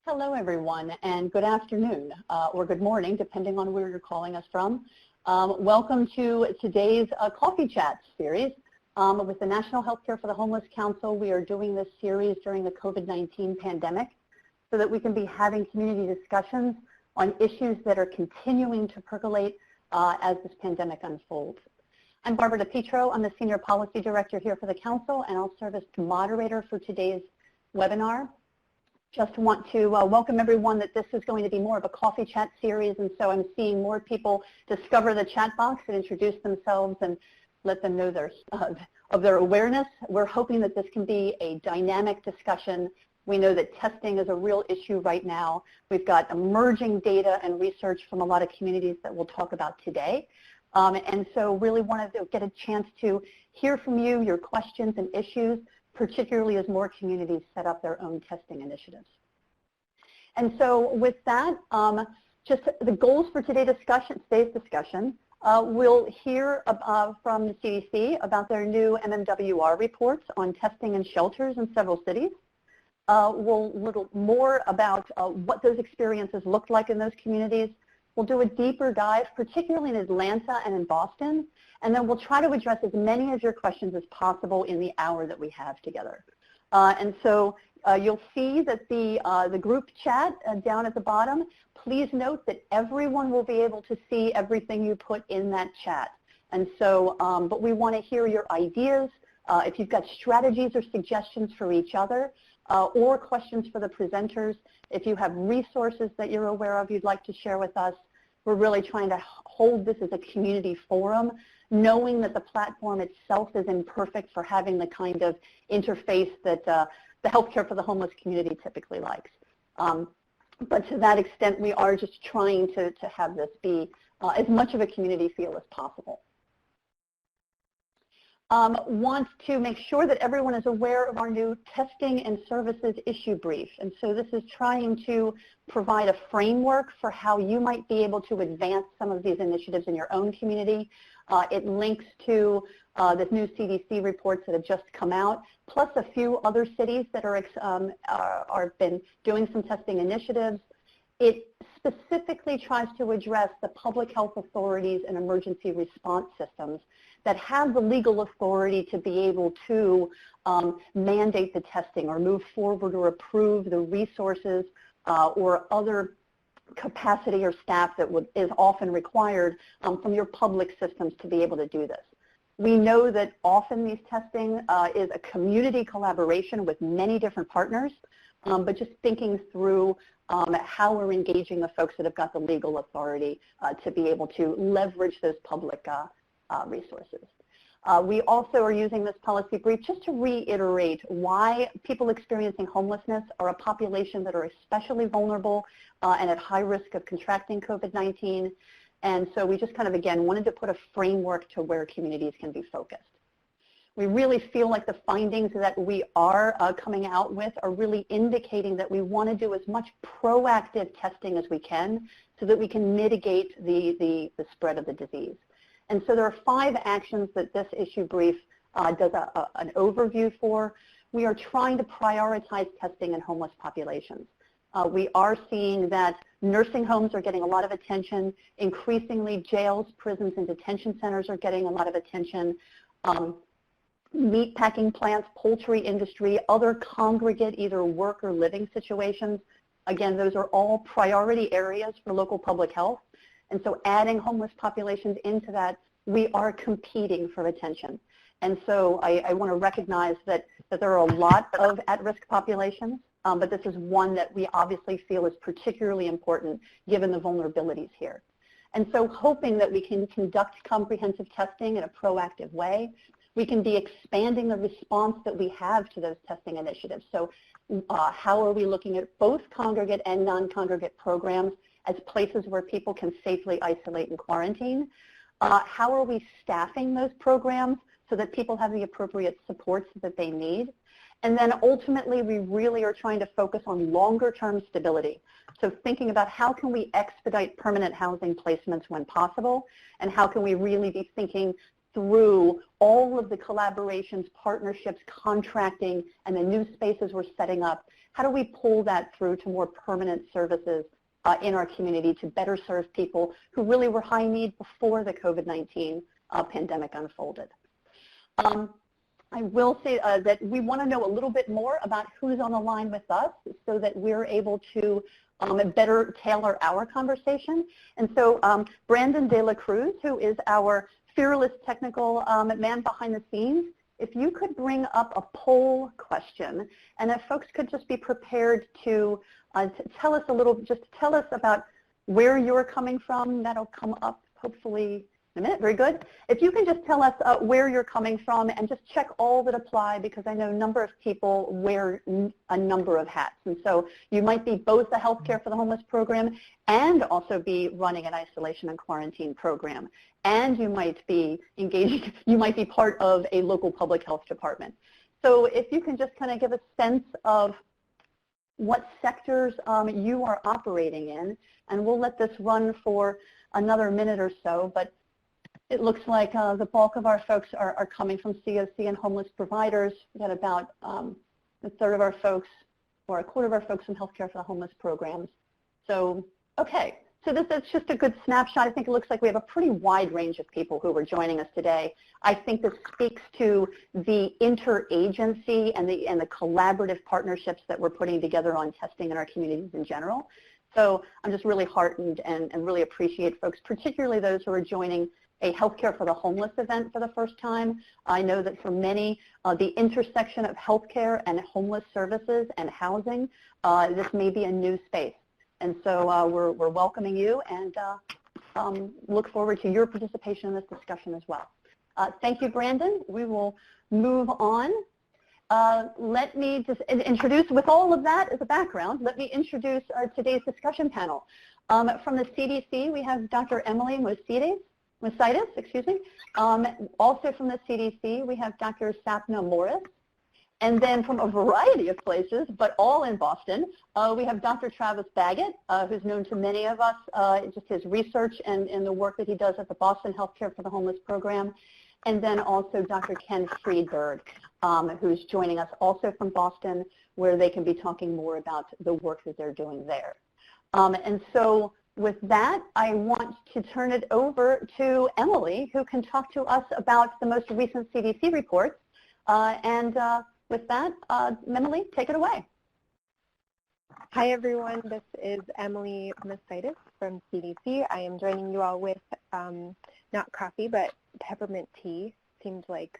Hello, everyone, and good afternoon or good morning, depending on where you're calling us from. Welcome to today's Coffee Chat series with the National Healthcare for the Homeless Council. We are doing this series during the COVID-19 pandemic so that we can be having community discussions on issues that are continuing to percolate as this pandemic unfolds. I'm Barbara DiPietro. I'm the Senior Policy Director here for the Council, and I'll serve as the moderator for today's webinar. Just want to welcome everyone that this is going to be more of a coffee chat series, and so I'm seeing more people discover the chat box and introduce themselves and let them know of their awareness. We're hoping that this can be a dynamic discussion. We know that testing is a real issue right now. We've got emerging data and research from a lot of communities that we'll talk about today. And so really wanted to get a chance to hear from you, your questions and issues, particularly as more communities set up their own testing initiatives. And so with that, just the goals for today's discussion, we'll hear from the CDC about their new MMWR reports on testing in shelters in several cities. We'll little more about what those experiences looked like in those communities. We'll do a deeper dive, particularly in Atlanta and in Boston, and then we'll try to address as many of your questions as possible in the hour that we have together. And so you'll see that the group chat down at the bottom, please note that everyone will be able to see everything you put in that chat. And so, but we want to hear your ideas. If you've got strategies or suggestions for each other, or questions for the presenters, if you have resources that you're aware of you'd like to share with us. We're really trying to hold this as a community forum, knowing that the platform itself is imperfect for having the kind of interface that the healthcare for the homeless community typically likes. But to that extent, we are just trying to have this be as much of a community feel as possible. Want to make sure that everyone is aware of our new testing and services issue brief. And so this is trying to provide a framework for how you might be able to advance some of these initiatives in your own community. It links to the new CDC reports that have just come out, plus a few other cities that are been doing some testing initiatives. It specifically tries to address the public health authorities and emergency response systems that have the legal authority to be able to mandate the testing or move forward or approve the resources or other capacity or staff that is often required from your public systems to be able to do this. We know that often these testing is a community collaboration with many different partners, but just thinking through how we're engaging the folks that have got the legal authority to be able to leverage those public resources. We also are using this policy brief just to reiterate why people experiencing homelessness are a population that are especially vulnerable and at high risk of contracting COVID-19. And so we just kind of, again, wanted to put a framework to where communities can be focused. We really feel like the findings that we are coming out with are really indicating that we want to do as much proactive testing as we can so that we can mitigate the spread of the disease. And so there are 5 actions that this issue brief does an overview for. We are trying to prioritize testing in homeless populations. We are seeing that nursing homes are getting a lot of attention. Increasingly, jails, prisons, and detention centers are getting a lot of attention. Meat packing plants, poultry industry, other congregate either work or living situations. Again, those are all priority areas for local public health. And so adding homeless populations into that, we are competing for attention. And so I want to recognize that there are a lot of at-risk populations, but this is one that we obviously feel is particularly important given the vulnerabilities here. And so hoping that we can conduct comprehensive testing in a proactive way, we can be expanding the response that we have to those testing initiatives. So how are we looking at both congregate and non-congregate programs as places where people can safely isolate and quarantine? How are we staffing those programs so that people have the appropriate supports that they need? And then ultimately, we really are trying to focus on longer-term stability. So thinking about how can we expedite permanent housing placements when possible, and how can we really be thinking through all of the collaborations, partnerships, contracting, and the new spaces we're setting up, how do we pull that through to more permanent services in our community to better serve people who really were high need before the COVID-19 pandemic unfolded? I will say that we want to know a little bit more about who's on the line with us so that we're able to better tailor our conversation. And so Brandon De La Cruz, who is our fearless technical man behind the scenes, if you could bring up a poll question, and if folks could just be prepared to tell us tell us about where you're coming from. That'll come up hopefully in a minute. Very good. If you can just tell us where you're coming from and just check all that apply, because I know a number of people wear a number of hats. And so you might be both the healthcare for the homeless program and also be running an isolation and quarantine program. And you might be engaging, you might be part of a local public health department. So if you can just kind of give a sense of what sectors you are operating in, and we'll let this run for another minute or so, but it looks like the bulk of our folks are coming from COC and homeless providers. We've got about a third of our folks, or a quarter of our folks in healthcare for the homeless programs. So, okay. So this is just a good snapshot. I think it looks like we have a pretty wide range of people who are joining us today. I think this speaks to the interagency and the collaborative partnerships that we're putting together on testing in our communities in general. So I'm just really heartened and really appreciate folks, particularly those who are joining a healthcare for the homeless event for the first time. I know that for many, the intersection of healthcare and homeless services and housing, this may be a new space. And so we're welcoming you and look forward to your participation in this discussion as well. Thank you, Brandon. We will move on. Let me just introduce, with all of that as a background, let me introduce today's discussion panel. From the CDC, we have Dr. Emily Mosites. Also from the CDC, we have Dr. Sapna Morris. And then from a variety of places, but all in Boston, we have Dr. Travis Baggett, who's known to many of us, just his research and the work that he does at the Boston Healthcare for the Homeless program. And then also Dr. Ken Friedberg, who's joining us also from Boston, where they can be talking more about the work that they're doing there. And so with that, I want to turn it over to Emily, who can talk to us about the most recent CDC reports. With that, Emily, take it away. Hi, everyone. This is Emily Mosites from CDC. I am joining you all with not coffee, but peppermint tea. Seemed like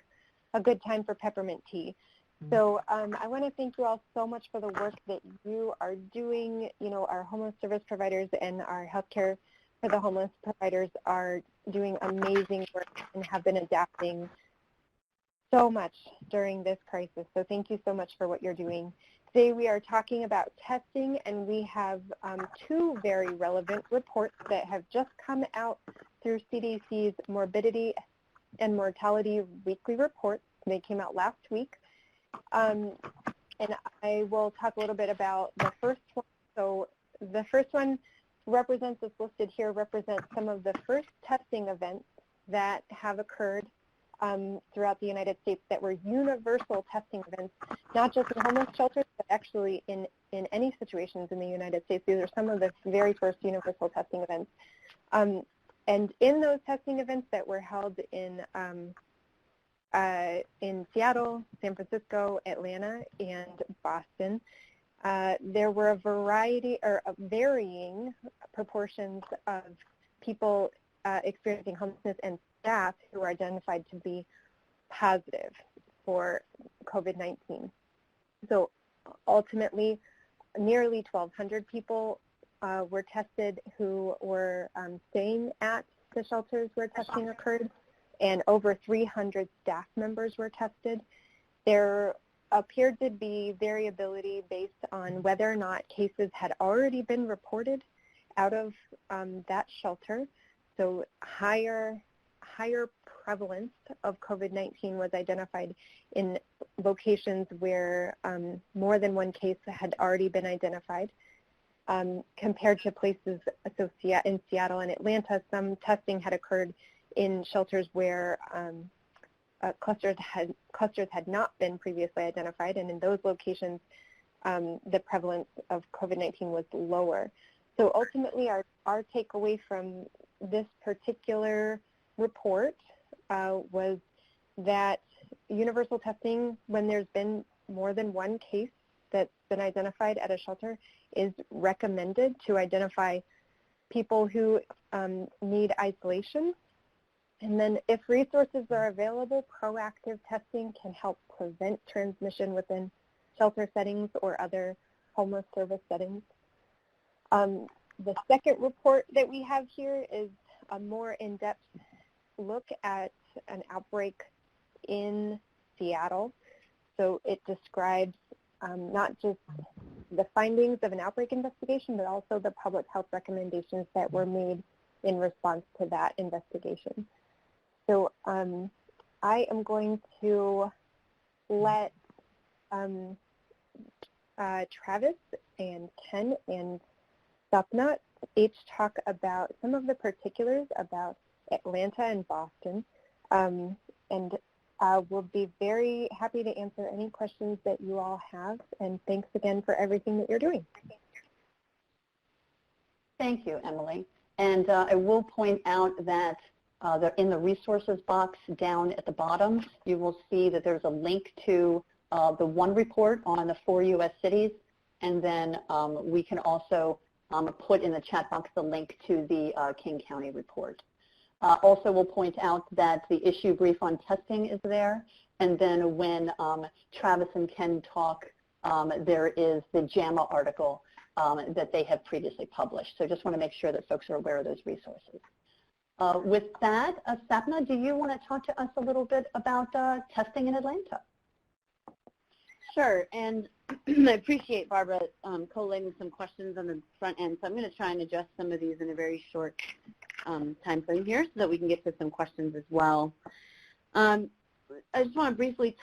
a good time for peppermint tea. So I want to thank you all so much for the work that you are doing. You know, our homeless service providers and our healthcare for the homeless providers are doing amazing work and have been adapting so much during this crisis. So thank you so much for what you're doing. Today we are talking about testing, and we have two very relevant reports that have just come out through CDC's Morbidity and Mortality Weekly Reports. They came out last week. And I will talk a little bit about the first one. So the first one represents, as listed here, represents some of the first testing events that have occurred throughout the United States that were universal testing events, not just in homeless shelters, but actually in any situations in the United States. These are some of the very first universal testing events. And in those testing events that were held in Seattle, San Francisco, Atlanta, and Boston, there were a variety or varying proportions of people experiencing homelessness and staff who were identified to be positive for COVID-19. So ultimately, nearly 1,200 people were tested who were staying at the shelters where testing occurred, and over 300 staff members were tested. There appeared to be variability based on whether or not cases had already been reported out of that shelter. So higher prevalence of COVID-19 was identified in locations where more than one case had already been identified. Compared to places, so in Seattle and Atlanta, some testing had occurred in shelters where clusters had not been previously identified, and in those locations, the prevalence of COVID-19 was lower. So ultimately, our takeaway from this particular report was that universal testing, when there's been more than one case that's been identified at a shelter, is recommended to identify people who need isolation. And then if resources are available, proactive testing can help prevent transmission within shelter settings or other homeless service settings. The second report that we have here is a more in-depth look at an outbreak in Seattle. So it describes not just the findings of an outbreak investigation, but also the public health recommendations that were made in response to that investigation. So I am going to let Travis and Ken and Sapna each talk about some of the particulars about Atlanta and Boston, and we'll be very happy to answer any questions that you all have, and thanks again for everything that you're doing. Thank you, Emily. And I will point out that in the resources box down at the bottom, you will see that there's a link to the one report on the 4 U.S. cities, and then we can also put in the chat box the link to the King County report. Also, we'll point out that the issue brief on testing is there, and then when Travis and Ken talk, there is the JAMA article that they have previously published. So just want to make sure that folks are aware of those resources. With that, Sapna, do you want to talk to us a little bit about testing in Atlanta? Sure, and I appreciate Barbara collating some questions on the front end, so I'm going to try and address some of these in a very short time frame here so that we can get to some questions as well. I just want to briefly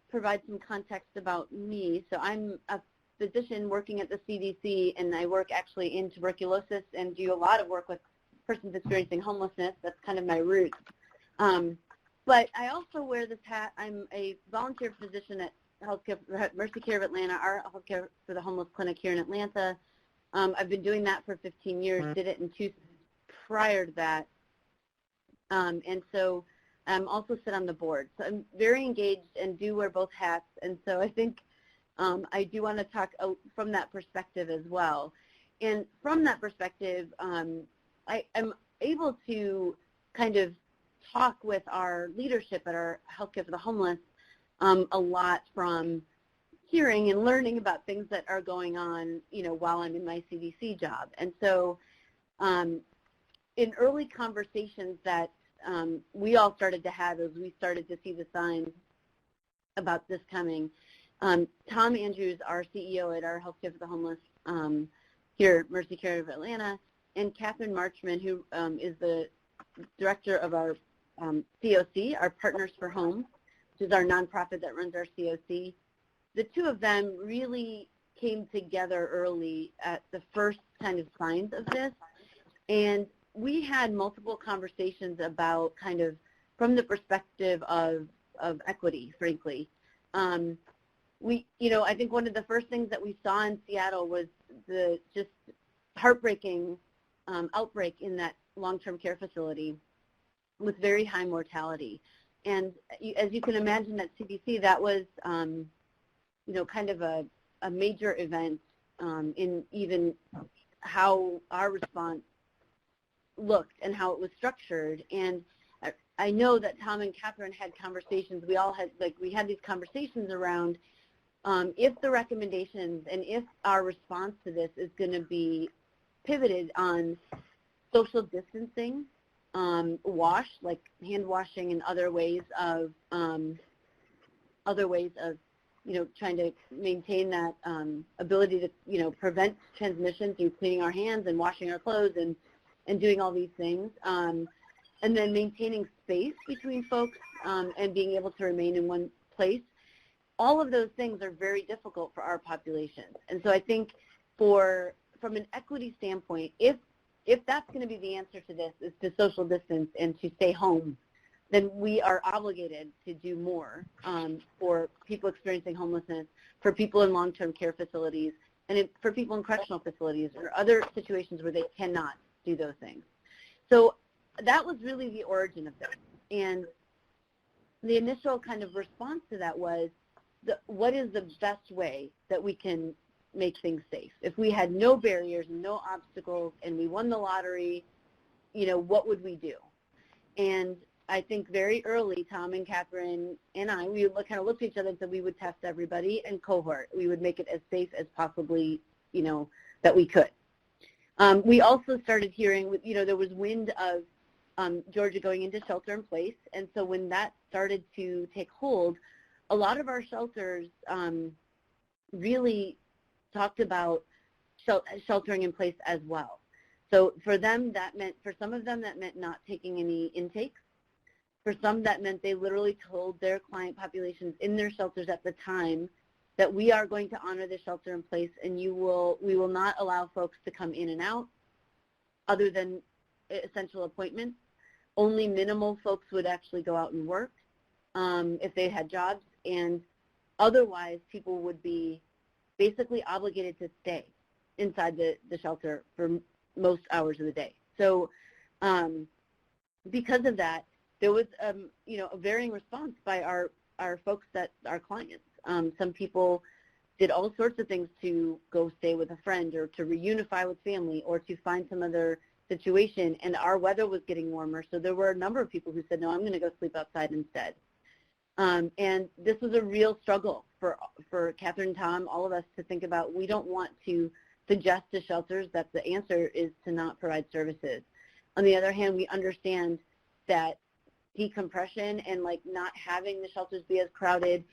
provide some context about me. So I'm a physician working at the CDC, and I work actually in tuberculosis and do a lot of work with persons experiencing homelessness. That's kind of my roots. But I also wear this hat. I'm a volunteer physician at Mercy Care of Atlanta, our healthcare for the homeless clinic here in Atlanta. I've been doing that for 15 years, did it in 2 prior to that. And so I'm also sit on the board. So I'm very engaged and do wear both hats. And so I think I do want to talk from that perspective as well. And from that perspective, I am able to kind of talk with our leadership at our healthcare for the homeless a lot from hearing and learning about things that are going on, while I'm in my CDC job. And so in early conversations that we all started to have as we started to see the signs about this coming, Tom Andrews, our CEO at our Healthcare for the Homeless here at Mercy Care of Atlanta, and Catherine Marchman, who is the director of our COC, our Partners for Home, which is our nonprofit that runs our COC. The two of them really came together early at the first kind of signs of this, and we had multiple conversations about kind of from the perspective of equity, frankly. I think one of the first things that we saw in Seattle was the just heartbreaking outbreak in that long-term care facility with very high mortality. And as you can imagine at CDC, that was, kind of a major event in even how our response looked and how it was structured. And I know that Tom and Catherine had conversations. We had these conversations around if the recommendations and if our response to this is going to be pivoted on social distancing, like hand washing and other ways of trying to maintain that ability to, prevent transmission through cleaning our hands and washing our clothes and doing all these things. And then maintaining space between folks and being able to remain in one place. All of those things are very difficult for our population. And so I think from an equity standpoint, if if that's going to be the answer to this, is to social distance and to stay home, then we are obligated to do more for people experiencing homelessness, for people in long-term care facilities, and for people in correctional facilities or other situations where they cannot do those things. So that was really the origin of this. And the initial kind of response to that was, what is the best way that we can make things safe? If we had no barriers, no obstacles, and we won the lottery, what would we do? And I think very early, Tom and Catherine and I, we would kind of look at each other and said we would test everybody and cohort. We would make it as safe as possibly, that we could. We also started hearing, there was wind of Georgia going into shelter in place, and so when that started to take hold, a lot of our shelters really talked about sheltering in place as well. So for some of them that meant not taking any intakes. For some, that meant they literally told their client populations in their shelters at the time that we are going to honor the shelter in place, and we will not allow folks to come in and out other than essential appointments. Only minimal folks would actually go out and work if they had jobs, and otherwise people would be basically obligated to stay inside the shelter for most hours of the day. So because of that, there was a varying response by our folks, our clients. Some people did all sorts of things to go stay with a friend or to reunify with family or to find some other situation, and our weather was getting warmer, so there were a number of people who said, no, I'm going to go sleep outside instead. And this was a real struggle for Catherine and Tom, all of us, to think about. We don't want to suggest to shelters that the answer is to not provide services. On the other hand, we understand that decompression and not having the shelters be as crowded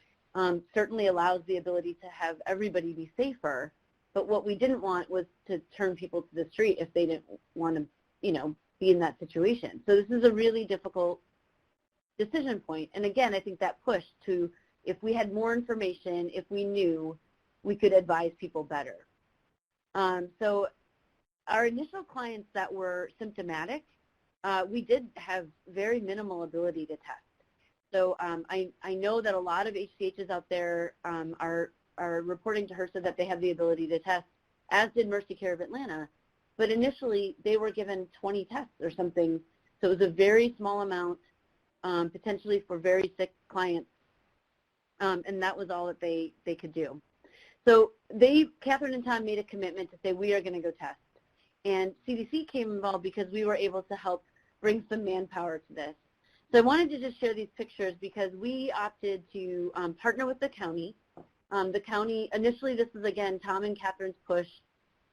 certainly allows the ability to have everybody be safer. But what we didn't want was to turn people to the street if they didn't want to, be in that situation. So this is a really difficult decision point. And again, I think that pushed to, if we had more information, if we knew, we could advise people better. So our initial clients that were symptomatic, we did have very minimal ability to test. So I know that a lot of HCHs out there are reporting to HRSA that they have the ability to test, as did Mercy Care of Atlanta. But initially, they were given 20 tests or something, so it was a very small amount, potentially for very sick clients, and that was all that they could do. So Catherine and Tom made a commitment to say, we are going to go test. And CDC came involved because we were able to help bring some manpower to this. So I wanted to just share these pictures because we opted to partner with the county. The county, initially this was, again, Tom and Catherine's push.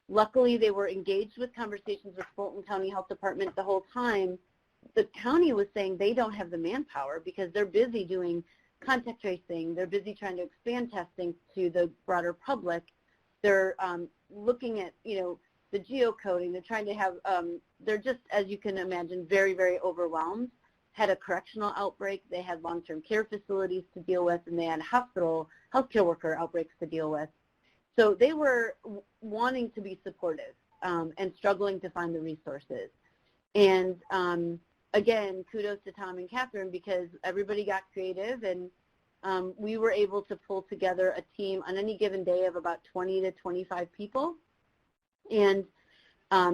Luckily, they were engaged with conversations with Fulton County Health Department the whole time. The county was saying they don't have the manpower because they're busy doing contact tracing. They're busy trying to expand testing to the broader public. They're looking at, the geocoding. They're trying to have, they're just, as you can imagine, very, very overwhelmed. Had a correctional outbreak. They had long-term care facilities to deal with, and they had hospital healthcare worker outbreaks to deal with. So they were wanting to be supportive and struggling to find the resources. And again, kudos to Tom and Catherine because everybody got creative, and we were able to pull together a team on any given day of about 20 to 25 people and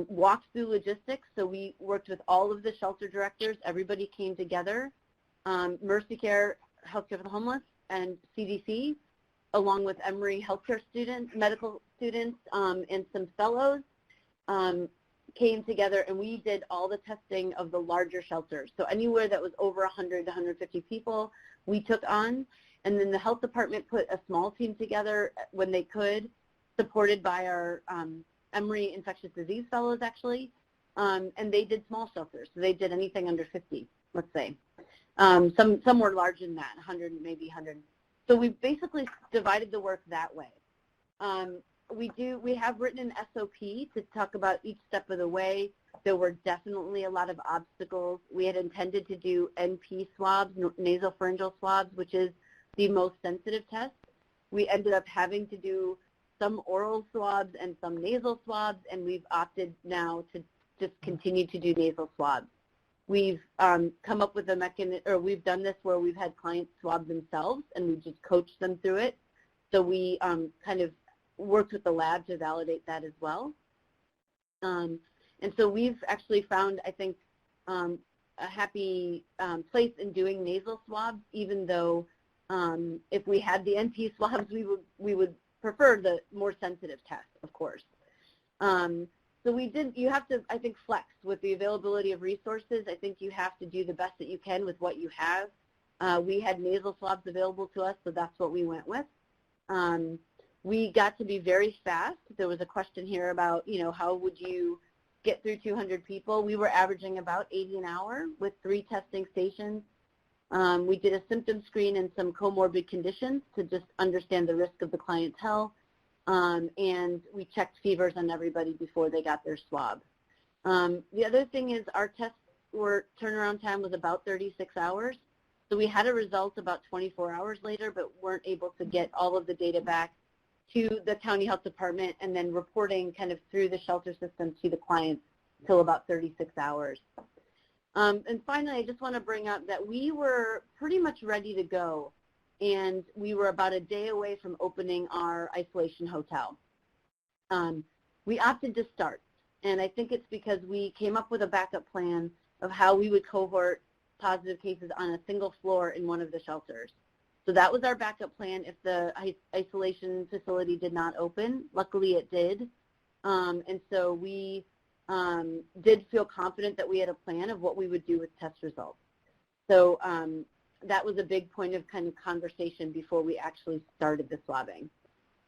walked through logistics. So we worked with all of the shelter directors. Everybody came together. Mercy Care, Healthcare for the Homeless, and CDC, along with Emory healthcare students, medical students, and some fellows, came together, and we did all the testing of the larger shelters. So anywhere that was over 100 to 150 people, we took on. And then the health department put a small team together when they could, supported by our Emory infectious disease fellows, actually. And they did small shelters. So they did anything under 50, let's say. Some were larger than that, 100, maybe 100. So we basically divided the work that way. We have written an SOP to talk about each step of the way. There were definitely a lot of obstacles. We had intended to do NP swabs, nasopharyngeal swabs, which is the most sensitive test. We ended up having to do some oral swabs and some nasal swabs, and we've opted now to just continued to do nasal swabs. We've come up with a mechanism, or we've done this where we've had clients swab themselves and we just coached them through it. So we kind of worked with the lab to validate that as well. And so we've actually found, I think, a happy place in doing nasal swabs, even though if we had the NP swabs, we would prefer the more sensitive test, of course. So you have to, I think, flex with the availability of resources. I think you have to do the best that you can with what you have. We had nasal swabs available to us, so that's what we went with. We got to be very fast. There was a question here about, how would you get through 200 people? We were averaging about 80 an hour with 3 testing stations. We did a symptom screen and some comorbid conditions to just understand the risk of the clientele. And we checked fevers on everybody before they got their swab. The other thing is our test turnaround time was about 36 hours. So we had a result about 24 hours later, but weren't able to get all of the data back to the county health department and then reporting kind of through the shelter system to the clients till about 36 hours. And finally, I just want to bring up that we were pretty much ready to go, and we were about a day away from opening our isolation hotel. We opted to start, and I think it's because we came up with a backup plan of how we would cohort positive cases on a single floor in one of the shelters. So that was our backup plan if the isolation facility did not open. Luckily, it did. And so we did feel confident that we had a plan of what we would do with test results. So that was a big point of kind of conversation before we actually started the swabbing.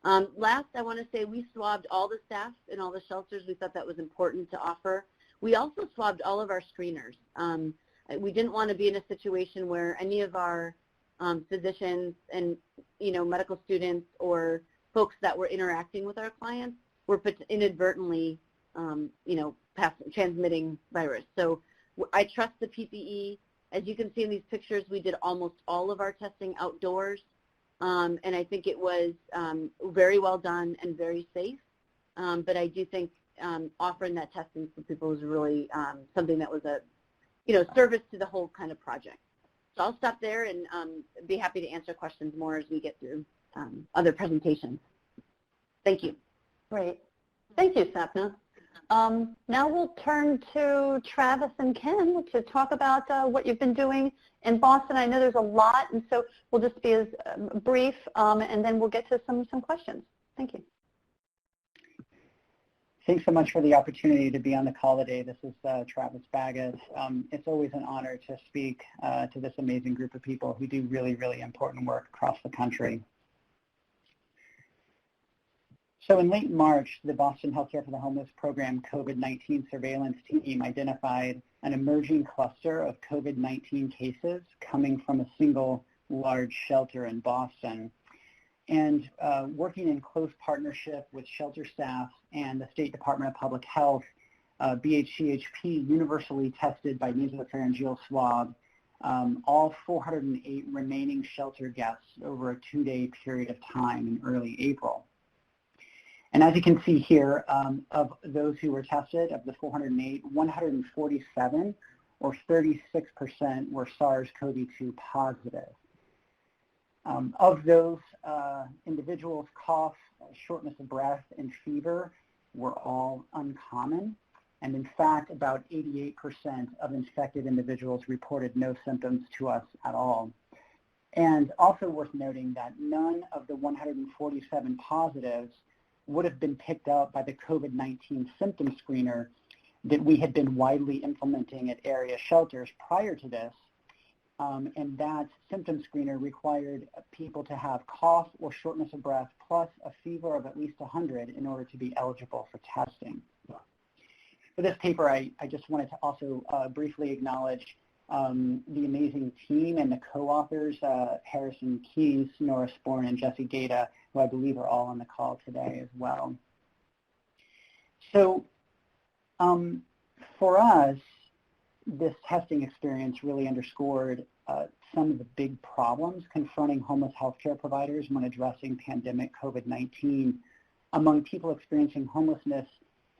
Last, I want to say we swabbed all the staff in all the shelters. We thought that was important to offer. We also swabbed all of our screeners. We didn't want to be in a situation where any of our physicians and, medical students or folks that were interacting with our clients were inadvertently, transmitting virus. So I trust the PPE. As you can see in these pictures, we did almost all of our testing outdoors, and I think it was very well done and very safe. But I do think offering that testing for people was really something that was a, service to the whole kind of project. So I'll stop there and be happy to answer questions more as we get through other presentations. Thank you. Great. Thank you, Sapna. Now we'll turn to Travis and Ken to talk about what you've been doing in Boston. I know there's a lot, and so we'll just be as brief, and then we'll get to some questions. Thank you. Thanks so much for the opportunity to be on the call today. This is Travis Baggett. It's always an honor to speak to this amazing group of people who do really, really important work across the country. So in late March, the Boston Healthcare for the Homeless Program COVID-19 surveillance team identified an emerging cluster of COVID-19 cases coming from a single large shelter in Boston. And working in close partnership with shelter staff and the State Department of Public Health, BHCHP universally tested by nasopharyngeal swab all 408 remaining shelter guests over a 2-day period of time in early April. And as you can see here, of those who were tested, of the 408, 147, or 36%, were SARS-CoV-2 positive. Of those individuals, cough, shortness of breath, and fever were all uncommon. And in fact, about 88% of infected individuals reported no symptoms to us at all. And also worth noting that none of the 147 positives would have been picked up by the COVID-19 symptom screener that we had been widely implementing at area shelters prior to this. And that symptom screener required people to have cough or shortness of breath plus a fever of at least 100 in order to be eligible for testing. For this paper, I just wanted to also briefly acknowledge the amazing team and the co-authors, Harrison Keyes, Nora Sporn, and Jesse Gata, who I believe are all on the call today as well. So for us, this testing experience really underscored some of the big problems confronting homeless healthcare providers when addressing pandemic COVID-19 among people experiencing homelessness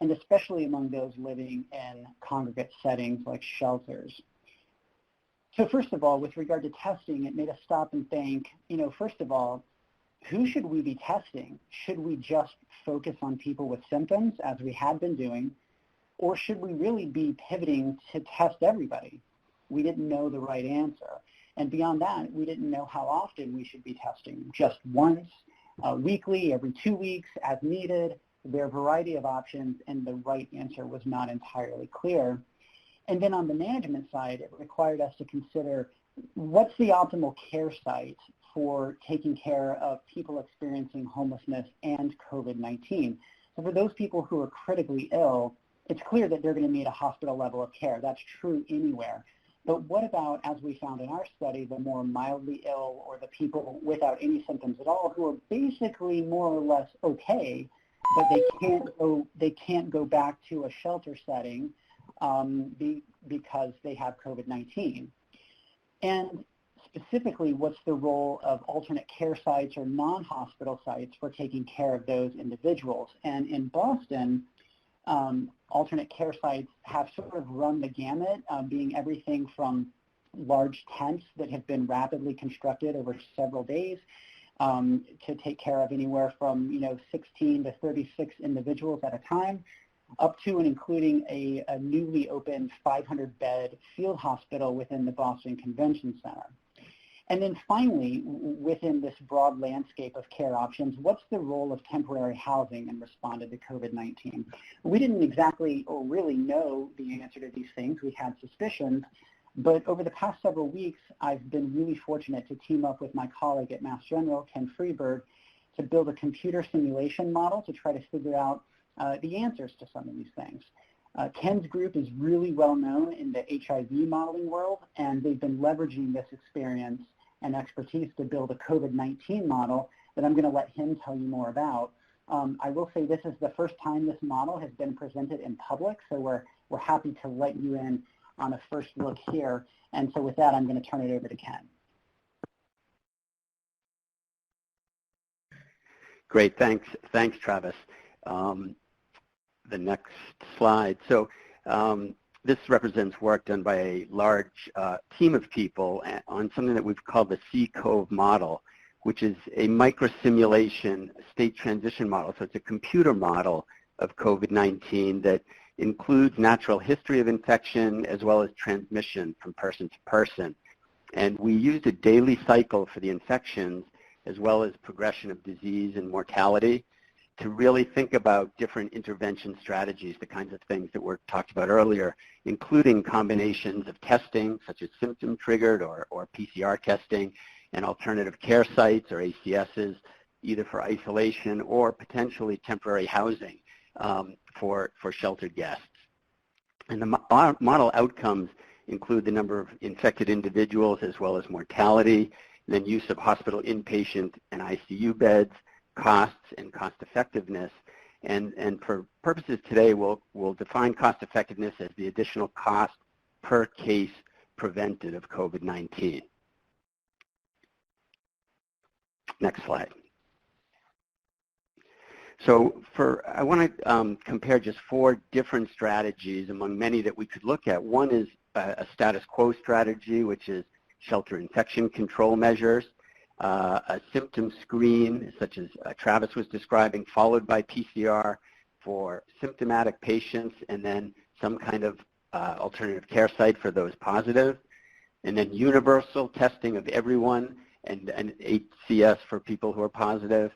and especially among those living in congregate settings like shelters. So first of all, with regard to testing, it made us stop and think, first of all, who should we be testing? Should we just focus on people with symptoms, as we had been doing, or should we really be pivoting to test everybody? We didn't know the right answer. And beyond that, we didn't know how often we should be testing, just once, weekly, every 2 weeks, as needed. There are a variety of options, and the right answer was not entirely clear. And then on the management side, it required us to consider what's the optimal care site for taking care of people experiencing homelessness and COVID-19. So for those people who are critically ill, it's clear that they're going to need a hospital level of care. That's true anywhere. But what about, as we found in our study, the more mildly ill or the people without any symptoms at all who are basically more or less okay, but they can't go back to a shelter setting because they have COVID-19. And specifically, what's the role of alternate care sites or non-hospital sites for taking care of those individuals? And in Boston, alternate care sites have sort of run the gamut, being everything from large tents that have been rapidly constructed over several days to take care of anywhere from 16 to 36 individuals at a time, up to and including a newly opened 500-bed field hospital within the Boston Convention Center. And then finally, within this broad landscape of care options, what's the role of temporary housing in response to COVID-19? We didn't exactly or really know the answer to these things. We had suspicions, but over the past several weeks, I've been really fortunate to team up with my colleague at Mass General, Ken Freeberg, to build a computer simulation model to try to figure out the answers to some of these things. Ken's group is really well known in the HIV modeling world, and they've been leveraging this experience and expertise to build a COVID-19 model that I'm going to let him tell you more about. I will say this is the first time this model has been presented in public, so we're happy to let you in on a first look here. And so with that, I'm going to turn it over to Ken. Great, thanks, Travis. The next slide. So this represents work done by a large team of people on something that we've called the C-COVE model, which is a microsimulation state transition model. So it's a computer model of COVID-19 that includes natural history of infection as well as transmission from person to person. And we used a daily cycle for the infections as well as progression of disease and mortality to really think about different intervention strategies, the kinds of things that were talked about earlier, including combinations of testing, such as symptom-triggered or PCR testing, and alternative care sites or ACSs, either for isolation or potentially temporary housing for sheltered guests. And the model outcomes include the number of infected individuals as well as mortality, and then use of hospital inpatient and ICU beds, costs and cost effectiveness. And for purposes today, we'll define cost effectiveness as the additional cost per case prevented of COVID-19. Next slide. So I want to compare just 4 different strategies among many that we could look at. One is a status quo strategy, which is shelter infection control measures. A symptom screen, such as Travis was describing, followed by PCR for symptomatic patients, and then some kind of alternative care site for those positive, and then universal testing of everyone, and HCS for people who are positive,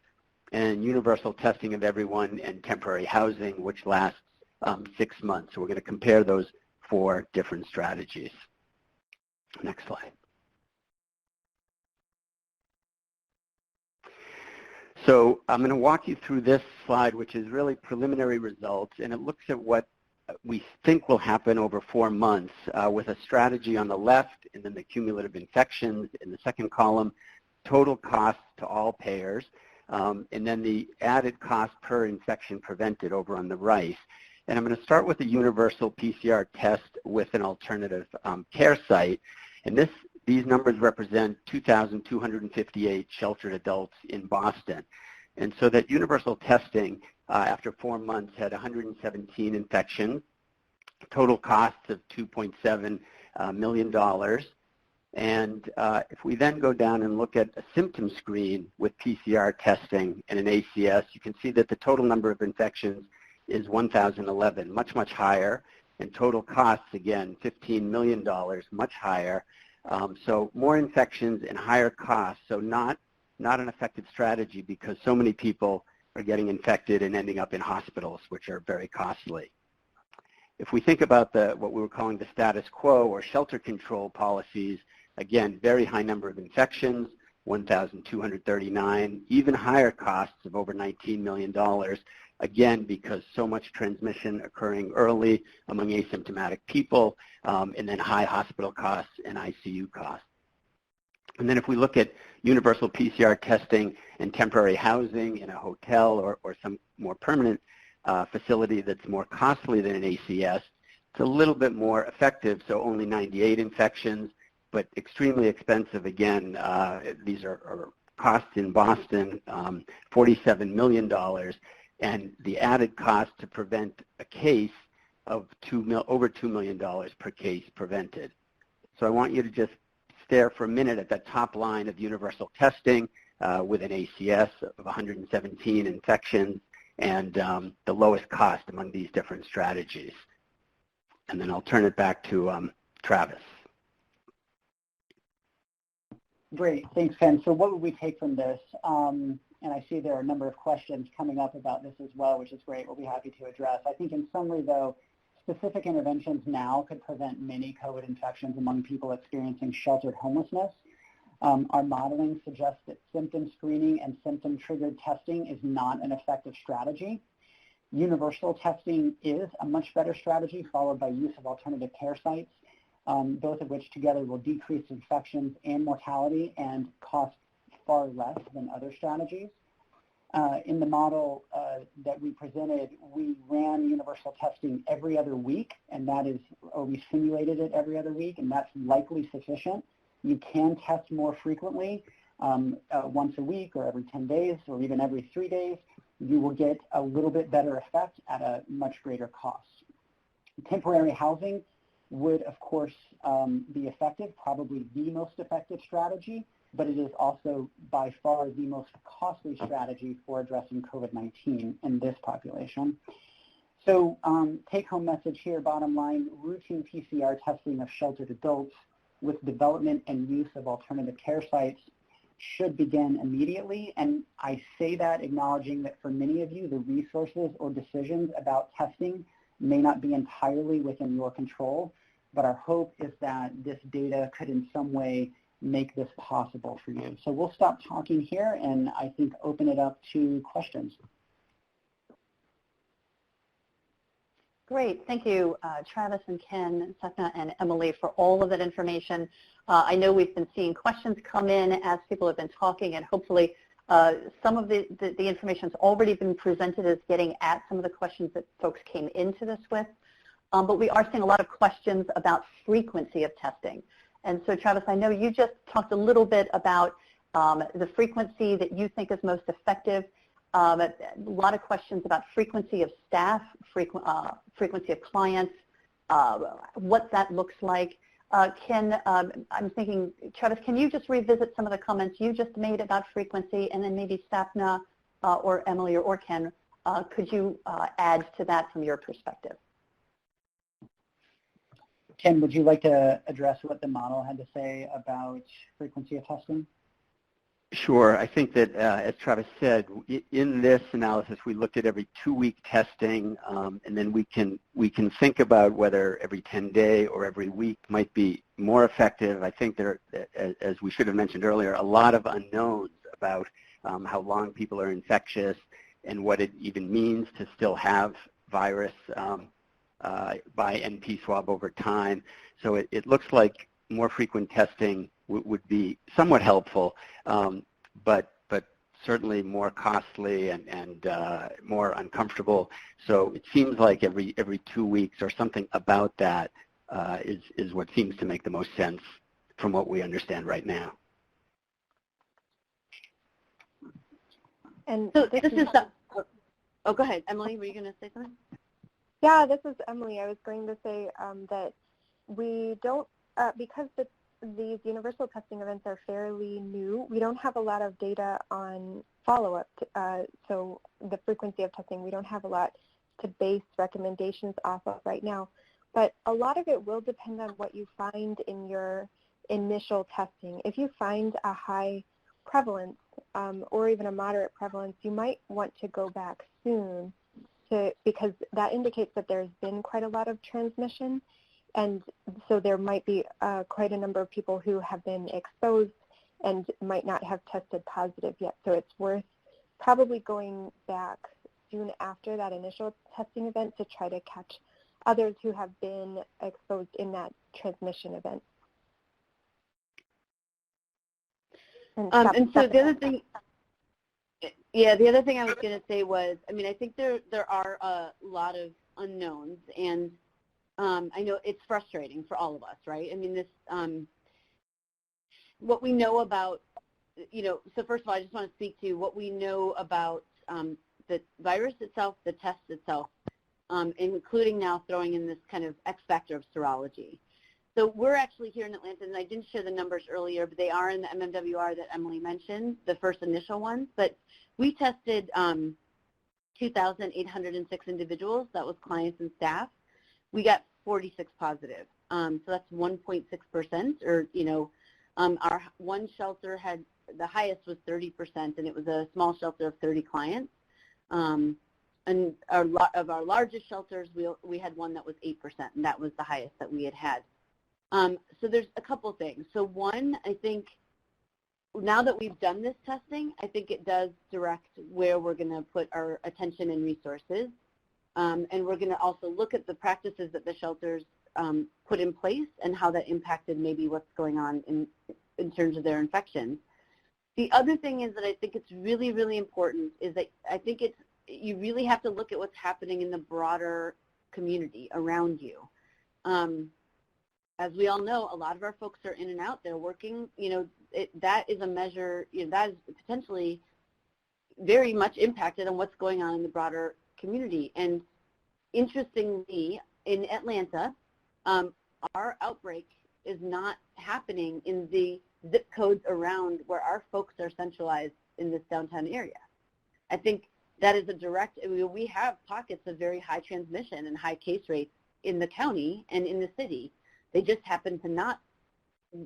and universal testing of everyone and temporary housing, which lasts 6 months. So we're going to compare those 4 different strategies. Next slide. So I'm going to walk you through this slide, which is really preliminary results, and it looks at what we think will happen over 4 months with a strategy on the left, and then the cumulative infections in the second column, total costs to all payers, and then the added cost per infection prevented over on the right. And I'm going to start with a universal PCR test with an alternative care site, and these numbers represent 2,258 sheltered adults in Boston. And so that universal testing after 4 months, had 117 infections, total costs of $2.7 million. And if we then go down and look at a symptom screen with PCR testing and an ACS, you can see that the total number of infections is 1,011, much, much higher. And total costs, again, $15 million, much higher. So more infections and higher costs, so not an effective strategy because so many people are getting infected and ending up in hospitals, which are very costly. If we think about what we were calling the status quo or shelter control policies, again, very high number of infections, 1,239, even higher costs of over $19 million, again, because so much transmission occurring early among asymptomatic people, and then high hospital costs and ICU costs. And then if we look at universal PCR testing and temporary housing in a hotel or some more permanent facility that's more costly than an ACS, it's a little bit more effective, so only 98 infections, but extremely expensive. Again, these are costs in Boston, $47 million, and the added cost to prevent a case of over $2 million per case prevented. So I want you to just stare for a minute at that top line of universal testing with an ACS of 117 infections and the lowest cost among these different strategies. And then I'll turn it back to Travis. Great, thanks, Ken. So what would we take from this? And I see there are a number of questions coming up about this as well, which is great. We'll be happy to address. I think in summary, though, specific interventions now could prevent many COVID infections among people experiencing sheltered homelessness. Our modeling suggests that symptom screening and symptom-triggered testing is not an effective strategy. Universal testing is a much better strategy, followed by use of alternative care sites, both of which together will decrease infections and mortality and cost far less than other strategies. In the model that we presented, we ran universal testing every other week, and that is, or we simulated it every other week, and that's likely sufficient. You can test more frequently, once a week or every 10 days or even every 3 days. You will get a little bit better effect at a much greater cost. Temporary housing would, of course, be effective, probably the most effective strategy, but it is also by far the most costly strategy for addressing COVID-19 in this population. So take-home message here, bottom line, routine PCR testing of sheltered adults with development and use of alternative care sites should begin immediately. And I say that acknowledging that for many of you, the resources or decisions about testing may not be entirely within your control, but our hope is that this data could in some way make this possible for you. So we'll stop talking here and I think open it up to questions. Great. Thank you, Travis and Ken, Satna, and Emily for all of that information. I know we've been seeing questions come in as people have been talking, and hopefully some of the information has already been presented as getting at some of the questions that folks came into this with. But we are seeing a lot of questions about frequency of testing. And so, Travis, I know you just talked a little bit about the frequency that you think is most effective. A lot of questions about frequency of staff, frequency of clients, what that looks like. I'm thinking, Travis, can you just revisit some of the comments you just made about frequency, and then maybe Sapna or Emily or Ken, could you add to that from your perspective? Ken, would you like to address what the model had to say about frequency of testing? Sure. I think that, as Travis said, in this analysis, we looked at every 2-week testing, and then we can think about whether every 10-day or every week might be more effective. I think there, as we should have mentioned earlier, a lot of unknowns about how long people are infectious and what it even means to still have virus by NP swab over time. So it looks like more frequent testing would be somewhat helpful, but certainly more costly and more uncomfortable. So it seems like every 2 weeks or something about that is what seems to make the most sense from what we understand right now. And so this is Oh, go ahead. Emily, were you going to say something? Yeah, this is Emily. I was going to say that we don't, because these universal testing events are fairly new, we don't have a lot of data on follow-up. So the frequency of testing, we don't have a lot to base recommendations off of right now. But a lot of it will depend on what you find in your initial testing. If you find a high prevalence or even a moderate prevalence, you might want to go back soon because that indicates that there's been quite a lot of transmission. And so there might be quite a number of people who have been exposed and might not have tested positive yet. So it's worth probably going back soon after that initial testing event to try to catch others who have been exposed in that transmission event. And so the other thing, the other thing I was going to say was, I mean, I think there are a lot of unknowns, and I know it's frustrating for all of us, right? I mean, this, what we know about, so first of all, I just want to speak to what we know about the virus itself, the test itself, including now throwing in this kind of X factor of serology. So we're actually here in Atlanta, and I didn't share the numbers earlier, but they are in the MMWR that Emily mentioned, the first initial ones. But we tested 2,806 individuals. That was clients and staff. We got 46 positive. So that's 1.6%, or, our one shelter had, the highest was 30%, and it was a small shelter of 30 clients. And of our largest shelters, we had one that was 8%, and that was the highest that we had. So there's a couple things. So one, I think now that we've done this testing, I think it does direct where we're going to put our attention and resources. And we're going to also look at the practices that the shelters put in place and how that impacted maybe what's going on in terms of their infections. The other thing is that I think it's really, really important is that I think you really have to look at what's happening in the broader community around you. As we all know, a lot of our folks are in and out. They're working. That is a measure, that is potentially very much impacted on what's going on in the broader community. And interestingly, in Atlanta, our outbreak is not happening in the zip codes around where our folks are centralized in this downtown area. I think that is a direct, we have pockets of very high transmission and high case rates in the county and in the city. They just happen to not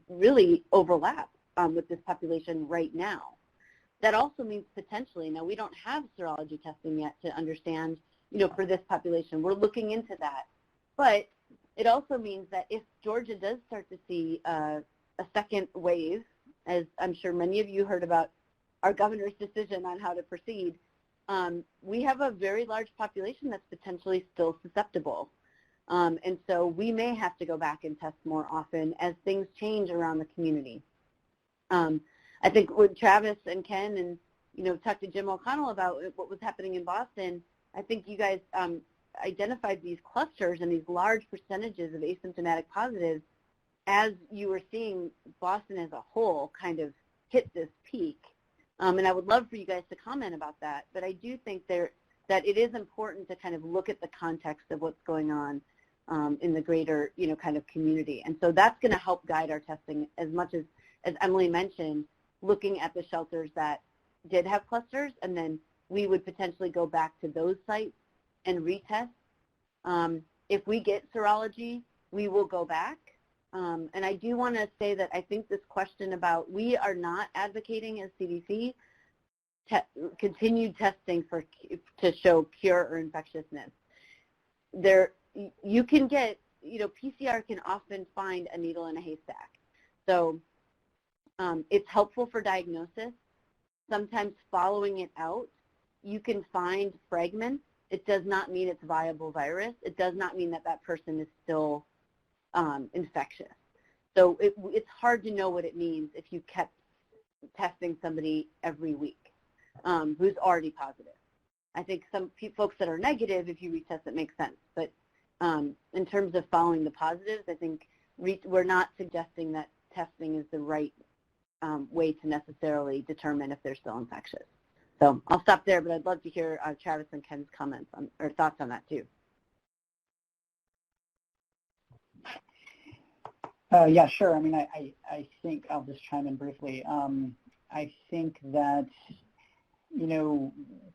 really overlap with this population right now. That also means potentially, now we don't have serology testing yet to understand, for this population. We're looking into that. But it also means that if Georgia does start to see a second wave, as I'm sure many of you heard about our governor's decision on how to proceed, we have a very large population that's potentially still susceptible. And so we may have to go back and test more often as things change around the community. I think with Travis and Ken and, talked to Jim O'Connell about what was happening in Boston, I think you guys identified these clusters and these large percentages of asymptomatic positives as you were seeing Boston as a whole kind of hit this peak. And I would love for you guys to comment about that. But I do think that it is important to kind of look at the context of what's going on in the greater, kind of community. And so that's going to help guide our testing as much as Emily mentioned, looking at the shelters that did have clusters, and then we would potentially go back to those sites and retest. If we get serology, we will go back. And I do want to say that I think this question about, we are not advocating as CDC continued testing to show cure or infectiousness. You can get, PCR can often find a needle in a haystack. So it's helpful for diagnosis. Sometimes following it out, you can find fragments. It does not mean it's viable virus. It does not mean that that person is still infectious. So it's hard to know what it means if you kept testing somebody every week who's already positive. I think some folks that are negative, if you retest, it makes sense. But in terms of following the positives, I think we're not suggesting that testing is the right way to necessarily determine if they're still infectious. So I'll stop there, but I'd love to hear Travis and Ken's comments or thoughts on that too. Yeah, sure. I mean, I think I'll just chime in briefly. I think that, to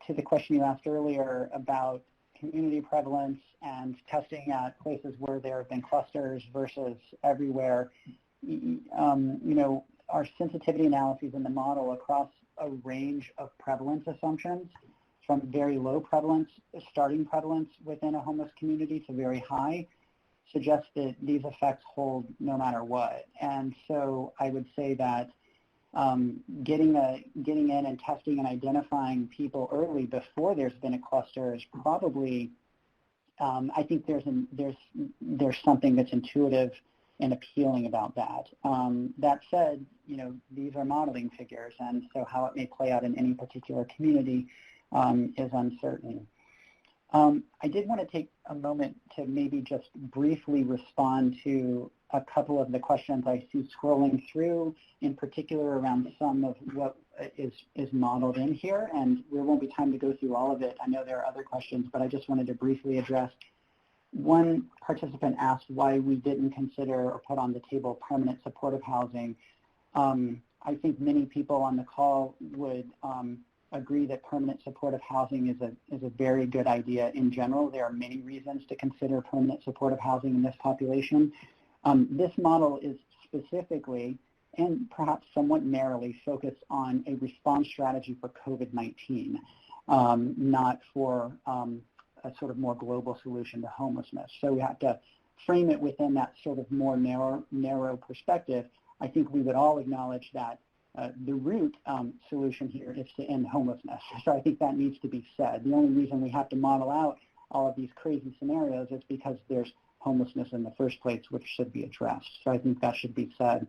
the question you asked earlier about community prevalence and testing at places where there have been clusters versus everywhere, our sensitivity analyses in the model across a range of prevalence assumptions, from very low prevalence, starting prevalence within a homeless community, to very high, suggests that these effects hold no matter what. And so I would say that getting in and testing and identifying people early before there's been a cluster is probably, I think there's something that's intuitive and appealing about that. That said, these are modeling figures, and so how it may play out in any particular community is uncertain. I did want to take a moment to maybe just briefly respond to a couple of the questions I see scrolling through, in particular around some of what is modeled in here, and there won't be time to go through all of it. I know there are other questions, but I just wanted to briefly address. One participant asked why we didn't consider or put on the table permanent supportive housing. I think many people on the call would agree that permanent supportive housing is a very good idea in general. There are many reasons to consider permanent supportive housing in this population. This model is specifically and perhaps somewhat narrowly focused on a response strategy for COVID-19, not for a sort of more global solution to homelessness. So we have to frame it within that sort of more narrow perspective. I think we would all acknowledge that the root solution here is to end homelessness. So I think that needs to be said. The only reason we have to model out all of these crazy scenarios is because there's homelessness in the first place, which should be addressed. So I think that should be said.